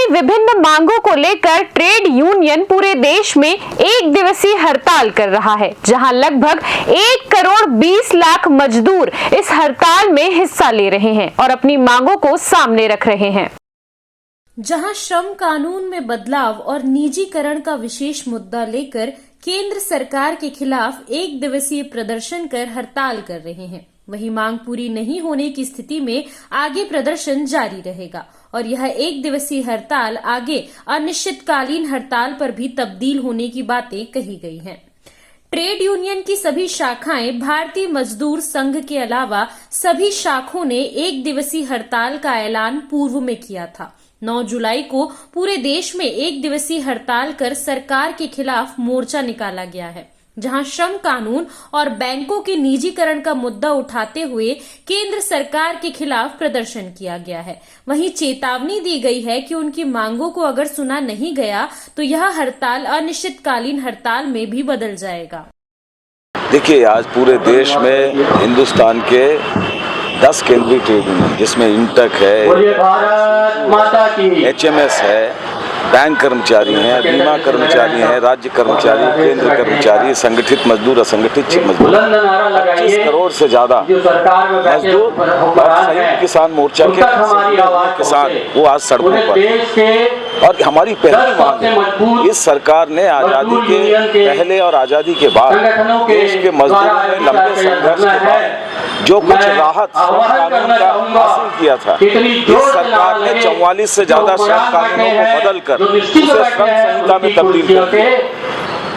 अपनी विभिन्न मांगों को लेकर ट्रेड यूनियन पूरे देश में एक दिवसीय हड़ताल कर रहा है, जहां लगभग 1 करोड़ 20 लाख मजदूर इस हड़ताल में हिस्सा ले रहे हैं और अपनी मांगों को सामने रख रहे हैं। जहां श्रम कानून में बदलाव और निजीकरण का विशेष मुद्दा लेकर केंद्र सरकार के खिलाफ एक दिवसीय प्रदर्शन कर हड़ताल कर रहे हैं, वहीं मांग पूरी नहीं होने की स्थिति में आगे प्रदर्शन जारी रहेगा और यह एक दिवसीय हड़ताल आगे अनिश्चितकालीन हड़ताल पर भी तब्दील होने की बातें कही गई हैं। ट्रेड यूनियन की सभी शाखाएं भारतीय मजदूर संघ के अलावा सभी शाखों ने एक दिवसीय हड़ताल का ऐलान पूर्व में किया था। 9 जुलाई को पूरे देश में एक दिवसीय हड़ताल कर सरकार के खिलाफ मोर्चा निकाला गया है, जहां श्रम कानून और बैंकों के निजीकरण का मुद्दा उठाते हुए केंद्र सरकार के खिलाफ प्रदर्शन किया गया है। वहीं चेतावनी दी गई है कि उनकी मांगों को अगर सुना नहीं गया तो यह हड़ताल अनिश्चितकालीन हड़ताल में भी बदल जाएगा। देखिए, आज पूरे देश में हिंदुस्तान के 10 केंद्रीय ट्रेड यूनियन, जिसमें इंटक है, HMS है, बैंक कर्मचारी हैं, बीमा कर्मचारी हैं, राज्य कर्मचारी, केंद्र कर्मचारी, संगठित मजदूर, असंगठित मजदूर, 25 करोड़ से ज्यादा मजदूर और संयुक्त किसान मोर्चा के किसान वो आज सड़कों पर। और हमारी पहली मांग है, इस सरकार ने आजादी के पहले और आजादी के बाद देश के मजदूरों में लंबे संघर्ष के बाद जो कुछ राहत श्रम कानून का हासिल किया था, इस सरकार ने 44 से ज्यादा श्रम कानूनों को बदलकर उसे श्रम संहिता में तब्दील कर दिया।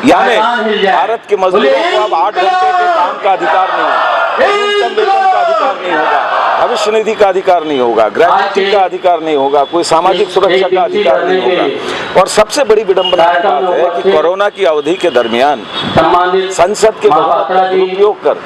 यानी भारत के मजदूरों को अब 8 घंटे के काम का अधिकार नहीं होगा, न्यूनतम वेतन का अधिकार नहीं होगा, भविष्य निधि का अधिकार नहीं होगा, ग्रेच्युटी का अधिकार नहीं होगा, कोई सामाजिक सुरक्षा का अधिकार नहीं होगा। और सबसे बड़ी विडंबना की बात है कि कोरोना की अवधि के दरमियान संसद के बहुमत का दुरुपयोग कर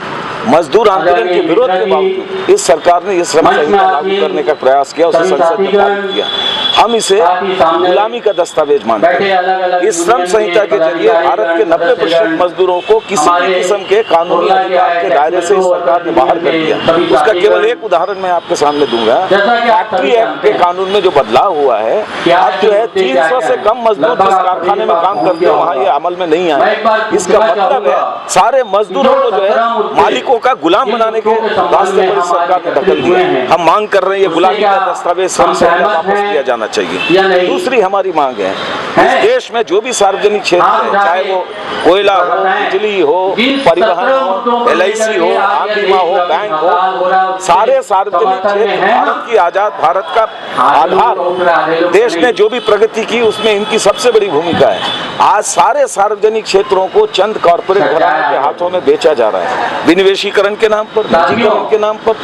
मजदूर आंदोलन के विरोध के बावजूद इस सरकार ने इस श्रम संहिता लागू करने का प्रयास किया, उसे संसद में पारित किया। हम इसे गुलामी का दस्तावेज मानते हैं। इस श्रम संहिता के जरिए भारत के 90% मजदूरों को किसी भी किस्म के कानूनी अधिकार के दायरे से इस सरकार ने बाहर कर दिया। उसका केवल एक उदाहरण मैं आपके सामने दूंगा। फैक्ट्री एक्ट के कानून में जो बदलाव हुआ है, अब जो है 300 से कम मजदूर जिस कारखाने में काम करते हैं वहाँ ये अमल में नहीं आए। इसका मतलब है सारे मजदूरों को जो है मालिकों का गुलाम बनाने के रास्ते पर इस सरकार ने धकेल दिया। हम मांग कर रहे हैं ये गुलामी का दस्तावेज श्रम संहिता वापस लिया जाना चाहिए। दूसरी हमारी मांग है, इस देश में जो भी सार्वजनिक क्षेत्र है, चाहे वो कोयला हो, बिजली हो, परिवहन हो, LIC हो, आम बीमा हो, बैंक हो, सारे सार्वजनिक क्षेत्र भारत की आजाद भारत का आधार। देश ने जो भी प्रगति की उसमें इनकी सबसे बड़ी भूमिका है। आज सारे सार्वजनिक क्षेत्रों को चंद कॉर्पोरेट घरानों के हाथों में बेचा जा रहा है, विनिवेशीकरण के नाम पर, निजीकरण के नाम पर।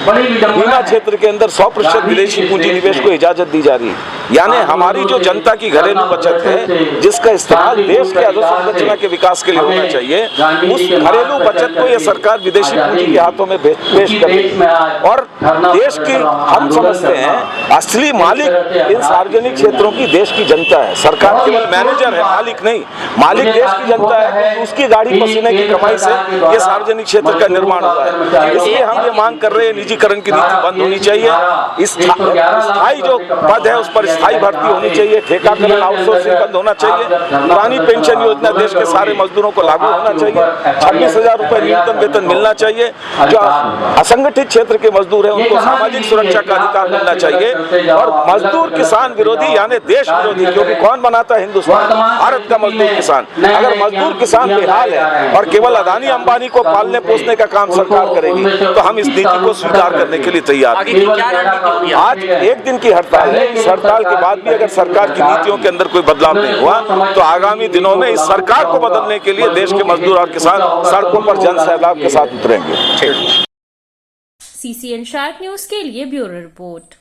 बीमा क्षेत्र के अंदर 100% विदेशी पूंजी निवेश को इजाजत दी जा रही है। यानी हमारी जो जनता की घरेलू बचत है, जिसका इस्तेमाल देश के अधोसंरचना के विकास के लिए होना चाहिए, उस घरेलू बचत को यह सरकार विदेशी पूंजी के हाथों में पेश कर रही है। और देश की हम समझते हैं असली मालिक इन सार्वजनिक क्षेत्रों की देश की जनता है। सरकार केवल मैनेजर है, मालिक नहीं। मालिक देश की जनता है, उसकी गाड़ी पसीने की कमाई से ये सार्वजनिक क्षेत्र का निर्माण हुआ है। इसलिए हम ये मांग कर रहे हैं, निजीकरण की नीति बंद होनी चाहिए। स्थायी जो पद है उस पर स्थायी भर्ती होनी चाहिए, ठेकाकरण आउटसोर्सिंग बंद होना चाहिए, पुरानी पेंशन योजना देश के सारे मजदूरों को लागू होना चाहिए, 26,000 रुपए न्यूनतम वेतन मिलना चाहिए। जो असंगठित क्षेत्र के मजदूर हैं उनको सामाजिक सुरक्षा का अधिकार मिलना चाहिए। और मजदूर किसान विरोधी यानी देश विरोधी, क्योंकि कौन बनाता है हिंदुस्तान? भारत का मजदूर किसान। अगर मजदूर किसान बेहाल है और केवल अदानी अंबानी को पालने पोसने का काम सरकार करेगी तो हम इस नीति को स्वीकार करने के लिए तैयार हैं। आज एक दिन की हड़ताल है। इस हड़ताल के बाद भी अगर सरकार की नीतियों के अंदर कोई बदलाव नहीं हुआ तो आगामी दिनों में इस सरकार को बदलने के लिए देश के मजदूर और किसान सड़कों पर जन सैलाब के साथ उतरेंगे। CCN शार्क न्यूज के लिए ब्यूरो रिपोर्ट।